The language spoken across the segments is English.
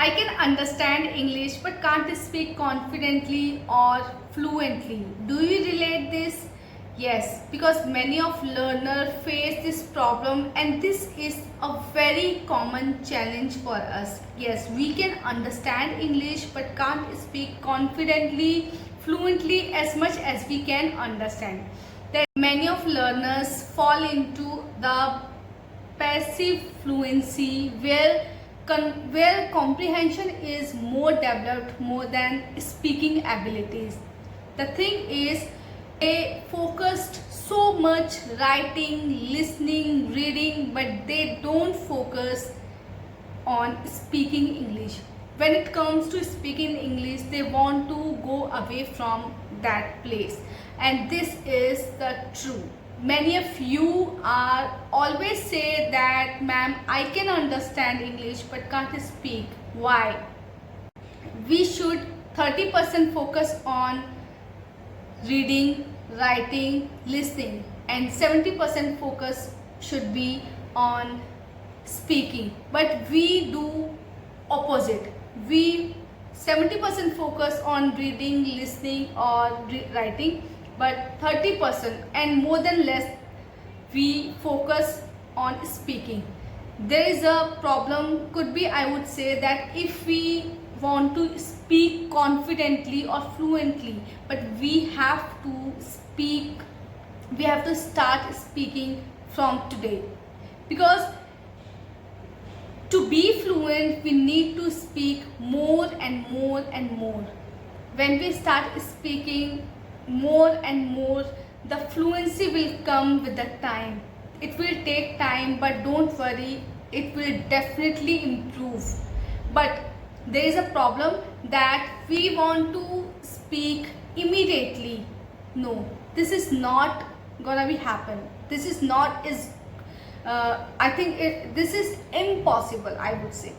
I can understand English but can't speak confidently or fluently. Do you relate this? Yes, because many of learners face this problem, and this is a very common challenge for us. Yes, we can understand English but can't speak confidently, fluently as much as we can understand. That many of learners fall into the passive fluency where comprehension is more developed more than speaking abilities. The thing is, they focused so much writing, listening, reading, but they don't focus on speaking English. When it comes to speaking English, they want to go away from that place, and this is the truth. Many of you are always say that, ma'am, I can understand English but can't speak. Why? We should 30% focus on reading, writing, listening, and 70% focus should be on speaking. But we do opposite. We 70% focus on reading, listening, or writing, but 30% and more than less we focus on speaking. There is a problem, could be, I would say, that if we want to speak confidently or fluently, but we have to start speaking from today, because to be fluent we need to speak more and more and more. When we start speaking more and more, the fluency will come with the time. It will take time, but don't worry, it will definitely improve. But there is a problem that we want to speak immediately. No, this is not gonna be happen. This is not this is impossible, I would say.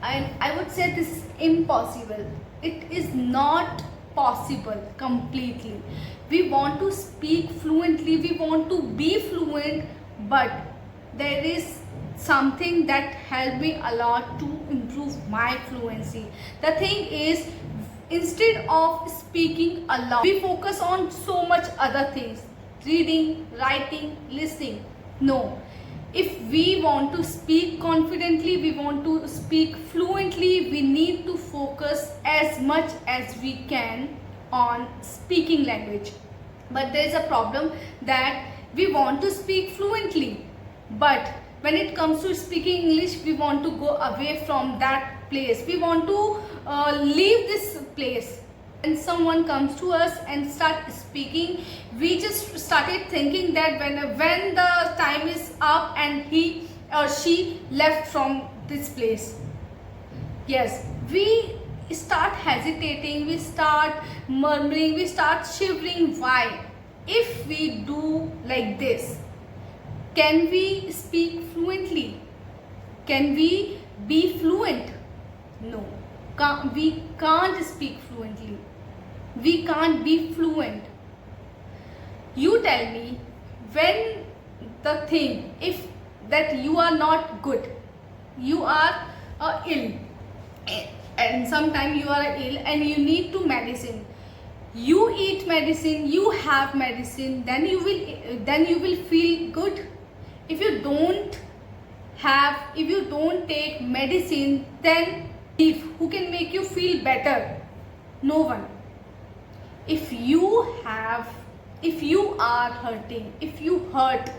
And I would say this is impossible. It is not possible completely. We want to speak fluently, we want to be fluent, but there is something that helped me a lot to improve my fluency. The thing is, instead of speaking aloud, we focus on so much other things: reading, writing, listening. No, if we want to speak confidently, we want to speak fluently, we need to focus as much as we can on speaking language. But there is a problem that we want to speak fluently, but when it comes to speaking English, we want to go away from that place. We want to leave this place. When someone comes to us and start speaking, we just started thinking that when the time is up and he or she left from this place. Yes, we start hesitating, we start murmuring, we start shivering. Why? If we do like this, can we speak fluently? Can we be fluent? No, we can't speak fluently. We can't be fluent. You tell me, when the thing, if that you are not good, you are ill, and sometime you are ill and you need to medicine. You eat medicine, you have medicine, then you will feel good. If you don't take medicine, then who can make you feel better? No one. If you are hurting, if you hurt,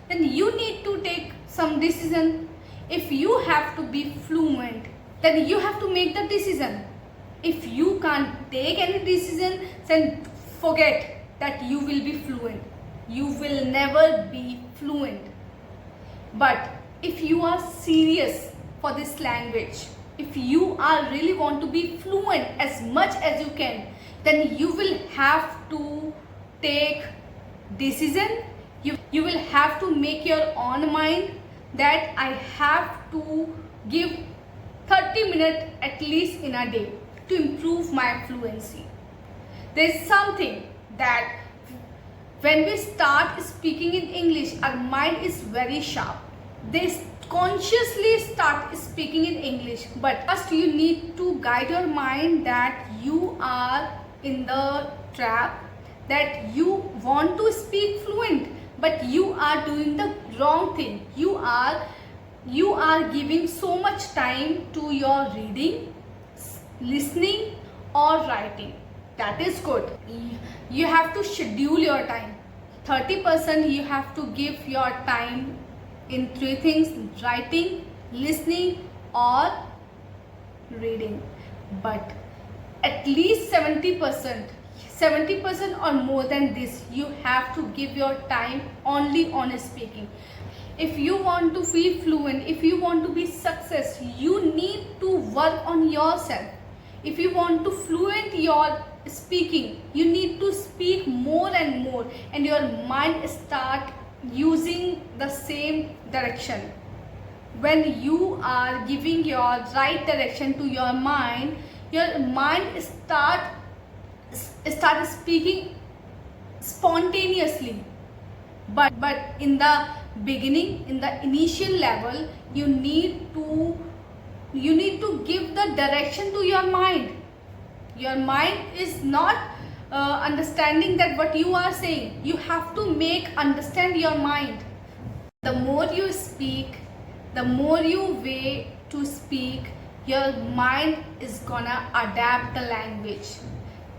then you need to take some decision. If you have to be fluent, then you have to make the decision. If you can't take any decision, then forget that you will be fluent. You will never be fluent. But if you are serious for this language, if you are really want to be fluent as much as you can, then you will have to take decision. You will have to make your own mind that I have to give 30 minutes at least in a day to improve my fluency. There is something that when we start speaking in English, our mind is very sharp. This consciously start speaking in English. But first you need to guide your mind that you are in the trap, that you want to speak fluent, but you are doing the wrong thing. You are giving so much time to your reading, listening or writing. That is good. You have to schedule your time. 30% you have to give your time in 3 things: writing, listening or reading. But at least 70% or more than this, you have to give your time only on speaking. If you want to feel fluent, if you want to be success, you need to work on yourself. If you want to fluent your speaking, you need to speak more and more, and your mind start using the same direction. When you are giving your right direction to your mind start speaking spontaneously. But in the beginning, in the initial level, you need to give the direction to your mind. Your mind is not understanding that what you are saying. You have to understand your mind. The more you speak, the more you way to speak, your mind is gonna adapt the language.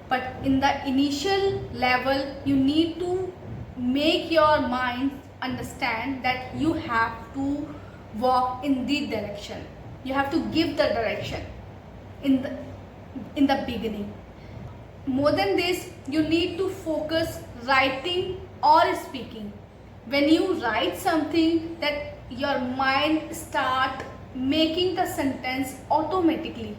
But in the initial level, you need to make your mind understand that you have to walk in the direction. You have to give the direction in the beginning. More than this, you need to focus writing or speaking. When you write something, that your mind start making the sentence automatically.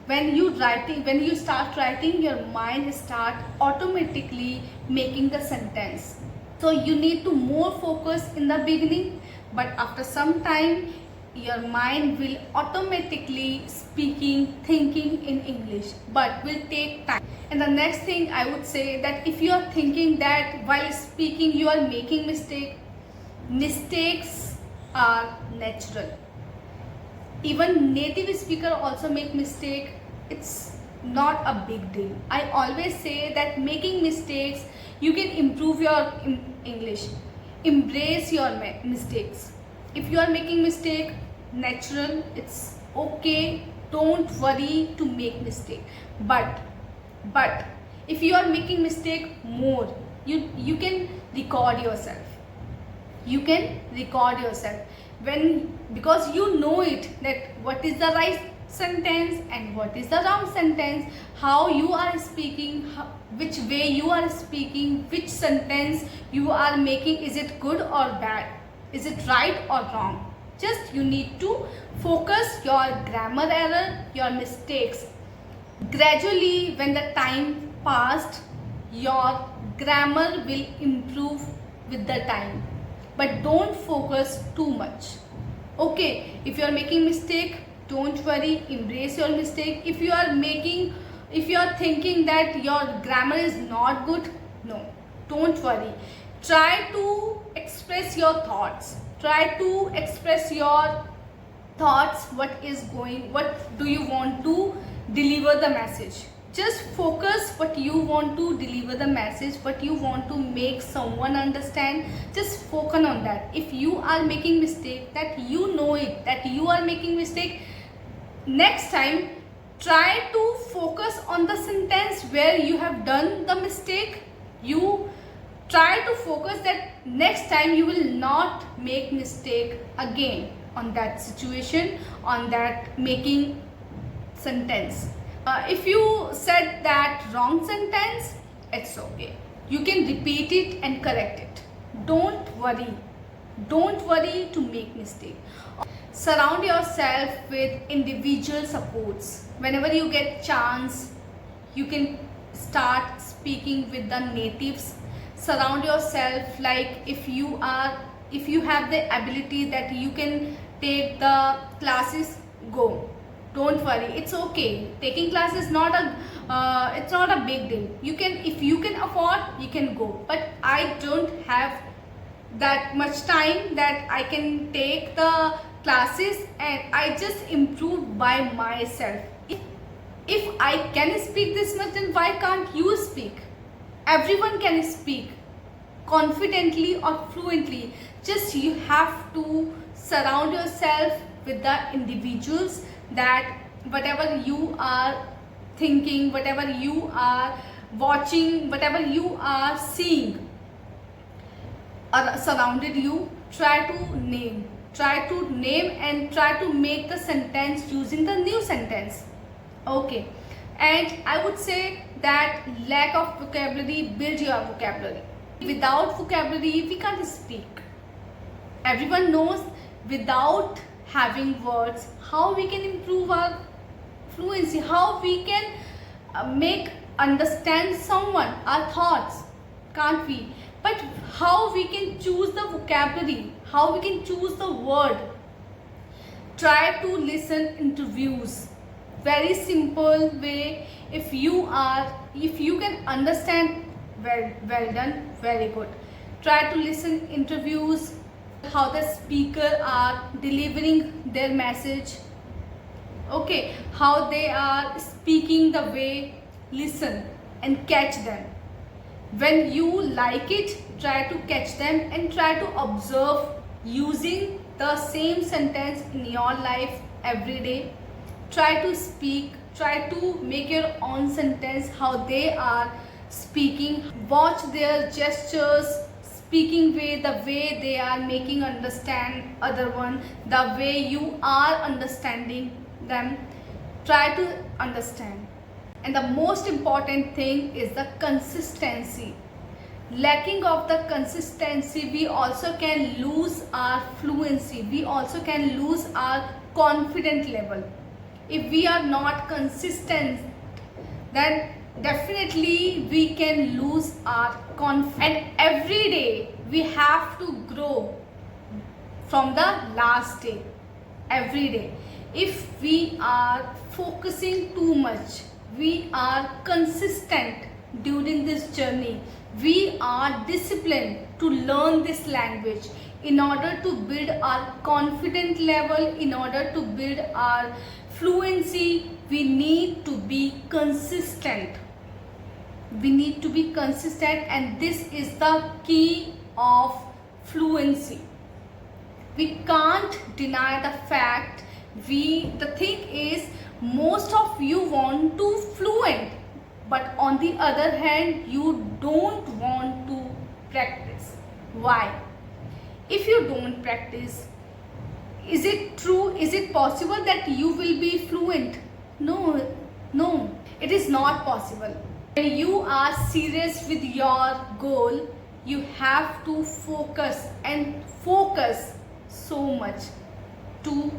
When you start writing, your mind start automatically making the sentence. So you need to more focus in the beginning, but after some time your mind will automatically thinking in English, but will take time. And the next thing I would say, that if you are thinking that while speaking you are making mistakes are natural. Even native speaker also make mistake. It's not a big deal. I always say that making mistakes, you can improve your English. Embrace your mistakes. If you are making mistake, natural, it's okay. Don't worry to make mistake. But if you are making mistake more, you can record yourself. You can record yourself because you know it, that what is the right sentence and what is the wrong sentence, how you are speaking, which way you are speaking, which sentence you are making, is it good or bad, is it right or wrong. Just you need to focus your grammar error, your mistakes. Gradually, when the time passed, your grammar will improve with the time. But don't focus too much. Okay, if you are making mistake, don't worry, embrace your mistake. If you are thinking that your grammar is not good, no, don't worry. Try to express your thoughts. Try to express your thoughts, what do you want to deliver the message. Just focus what you want to deliver the message, what you want to make someone understand. Just focus on that. If you are making mistake, that you know it, that you are making mistake, next time try to focus on the sentence where you have done the mistake. You try to focus that next time you will not make mistake again on that situation, on that making sentence. If you said that wrong sentence, it's okay. You can repeat it and correct it. Don't worry. Don't worry to make mistake. Surround yourself with individual supports. Whenever you get chance, you can start speaking with the natives. Surround yourself, like if you have the ability that you can take the classes, go. Don't worry, it's okay. Taking class is not a big deal. If you can afford, you can go. But I don't have that much time that I can take the classes and I just improved by myself. If I can speak this much, then why can't you speak? Everyone can speak confidently or fluently. Just you have to surround yourself with the individuals that whatever you are thinking, whatever you are watching, whatever you are seeing surrounded you, try to name and try to make the sentence using the new sentence. Okay. And I would say that lack of vocabulary, build your vocabulary. Without vocabulary we can't speak. Everyone knows without having words how we can improve our fluency, how we can make understand someone, our thoughts, can't we? But how we can choose the vocabulary, how we can choose the word. Try to listen interviews. Very simple way. If you can understand, well done, very good. Try to listen interviews, how the speaker are delivering their message. Okay, how they are speaking the way. Listen and catch them. When you like it, try to catch them and try to observe using the same sentence in your life every day. Try to speak, try to make your own sentence how they are speaking. Watch their gestures, speaking way, the way they are making understand other one, the way you are understanding them. Try to understand. And the most important thing is the consistency. Lacking of the consistency, we also can lose our fluency. We also can lose our confidence level. If we are not consistent, then definitely we can lose our confidence. And every day we have to grow from the last day. Every day. If we are focusing too much, we are consistent during this journey, we are disciplined to learn this language. In order to build our confidence level, in order to build our fluency, we need to be consistent. We need to be consistent, and this is the key of fluency. We can't deny the fact. The thing is, most of you want to fluent, but on the other hand you don't want to practice. Why? If you don't practice, is it true, is it possible that you will be fluent? No, it is not possible. When you are serious with your goal, you have to focus so much to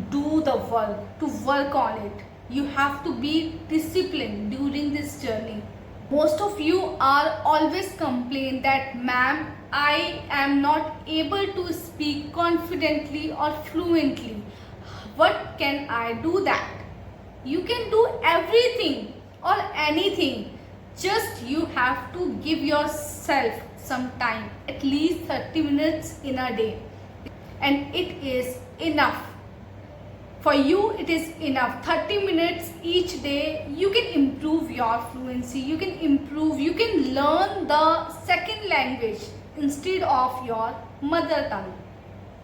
do the work, to work on it. You have to be disciplined during this journey. Most of you are always complain that, ma'am, I am not able to speak confidently or fluently. What can I do that? You can do everything or anything. Just you have to give yourself some time, at least 30 minutes in a day. And it is enough. For you, it is enough. 30 minutes each day, you can improve your fluency. You can learn the second language instead of your mother tongue.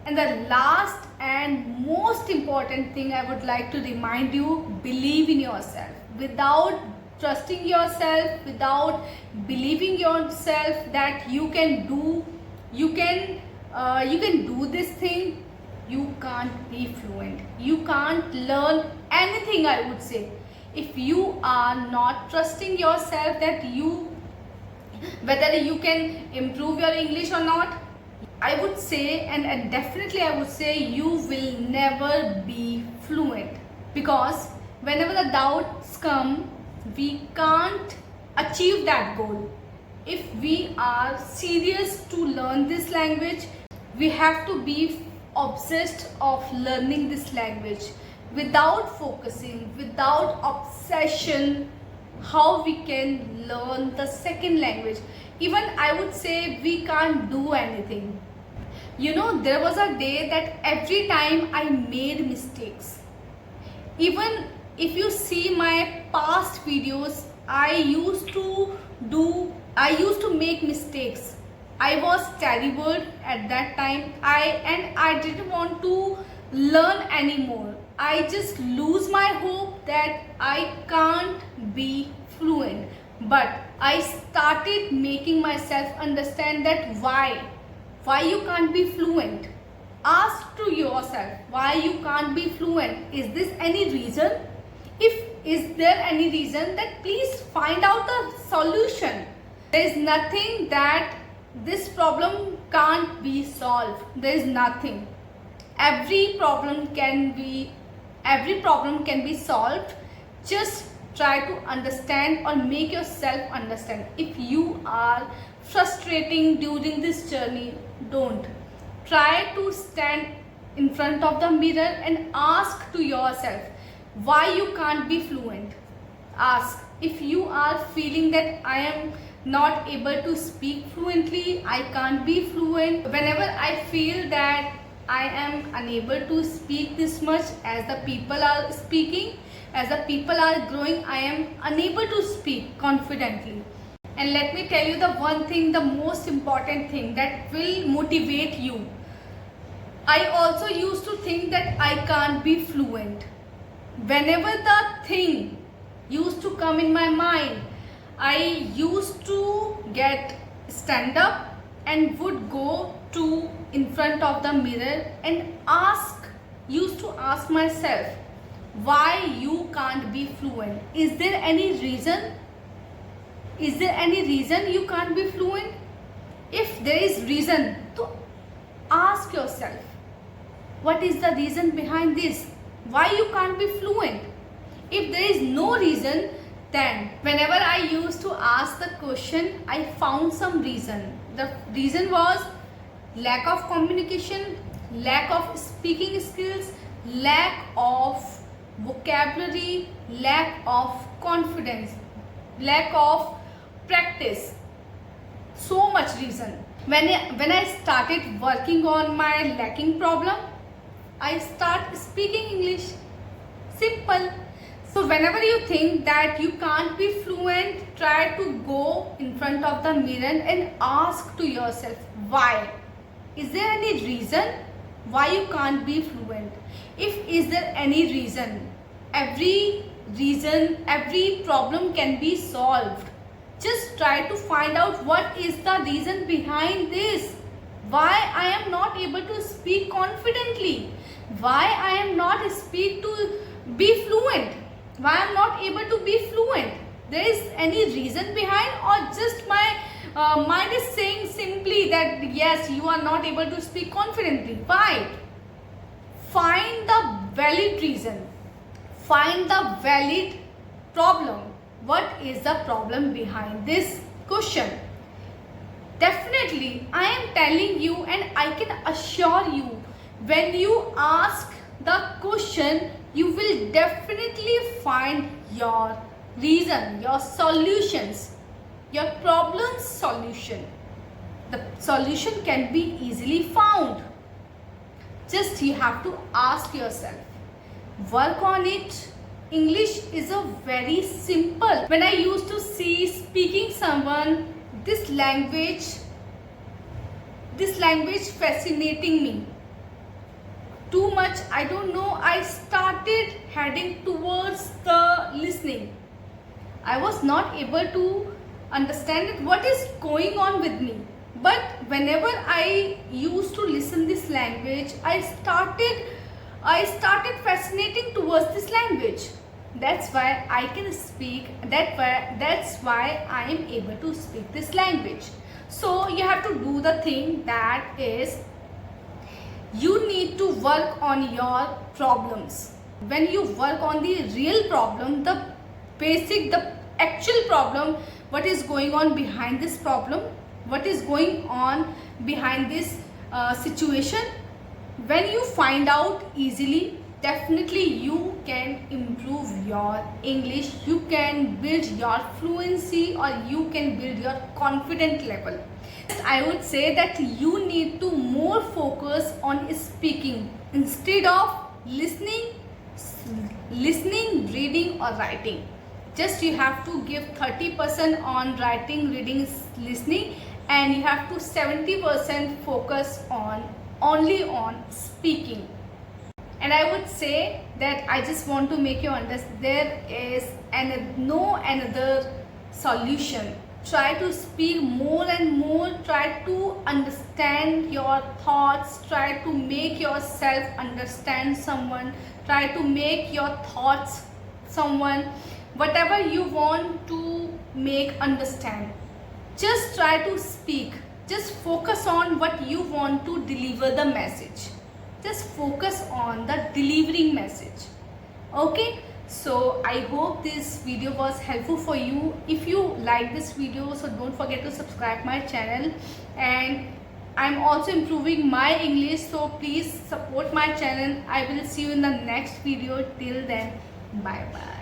And the last and most important thing I would like to remind you, believe in yourself. Without trusting yourself, without believing yourself that you can do this thing, you can't be fluent. You can't learn anything, I would say. If you are not trusting yourself that whether you can improve your English or not, I would say, and definitely I would say, you will never be fluent. Because whenever the doubts come, we can't achieve that goal. If we are serious to learn this language, we have to be obsessed of learning this language. Without focusing, without obsession, how we can learn the second language? Even I would say we can't do anything. There was a day that every time I made mistakes. Even if you see my past videos, I used to make mistakes. I was terrible at that time. I didn't want to learn anymore. I just lose my hope that I can't be fluent. But I started making myself understand that why you can't be fluent. Ask to yourself why you can't be fluent. Is this any reason? If is there any reason, then please find out the solution. There is nothing that this problem can't be solved. There is nothing. Every problem can be solved. Just try to understand or make yourself understand. If you are frustrating during this journey, don't. Try to stand in front of the mirror and ask to yourself why you can't be fluent. Ask. If you are feeling that I am not able to speak fluently, I can't be fluent. Whenever I feel that I am unable to speak this much as the people are speaking, as the people are growing, I am unable to speak confidently. And let me tell you the one thing, the most important thing that will motivate you. I also used to think that I can't be fluent. Whenever the thing used to come in my mind, I used to stand up and would go to in front of the mirror and used to ask myself, why you can't be fluent? Is there any reason? Is there any reason you can't be fluent? If there is reason, to ask yourself, what is the reason behind this? Why you can't be fluent? If there is no reason, then whenever I used to ask the question, I found some reason. The reason was lack of communication, lack of speaking skills, lack of vocabulary, lack of confidence, lack of practice. So much reason. When I started working on my lacking problem, I start speaking English. Simple. So whenever you think that you can't be fluent, try to go in front of the mirror and ask to yourself, why? Is there any reason why you can't be fluent? Is there any reason, every problem can be solved. Just try to find out what is the reason behind this. Why I am not able to speak confidently? Why I am not speak to be fluent? Why I am not able to be fluent? There is any reason behind, or just my mind is saying simply that yes, you are not able to speak confidently. Why? Find the valid reason. Find the valid problem. What is the problem behind this question? Definitely, I am telling you and I can assure you, when you ask the question, you will definitely find your reason, your solutions, your problem's solution. The solution can be easily found. Just you have to ask yourself, work on it. English is a very simple. When I used to see speaking someone, this language fascinating me too much. I don't know, I started heading towards the listening. I was not able to understand what is going on with me. But whenever I used to listen this language, I started fascinating towards this language. That's why I can speak. That's why I am able to speak this language. So you have to do the thing, that is, you need to work on your problems. When you work on the real problem, the actual problem, what is going on behind this problem, what is going on behind this situation, when you find out easily, definitely you can improve your English, you can build your fluency, or you can build your confident level. just I would say that you need to more focus on speaking instead of listening, reading or writing. Just you have to give 30% on writing, reading, listening, and you have to 70% focus on only on speaking. And I would say that I just want to make you understand there is no another solution. Try to speak more and more, try to understand your thoughts, try to make yourself understand someone, try to make your thoughts someone, whatever you want to make understand. Just try to speak, just focus on what you want to deliver the message. Just focus on the delivering message. Okay, so I hope this video was helpful for you. If you like this video, so don't forget to subscribe my channel, and I'm also improving my English, so please support my channel. I will see you in the next video. Till then, bye bye.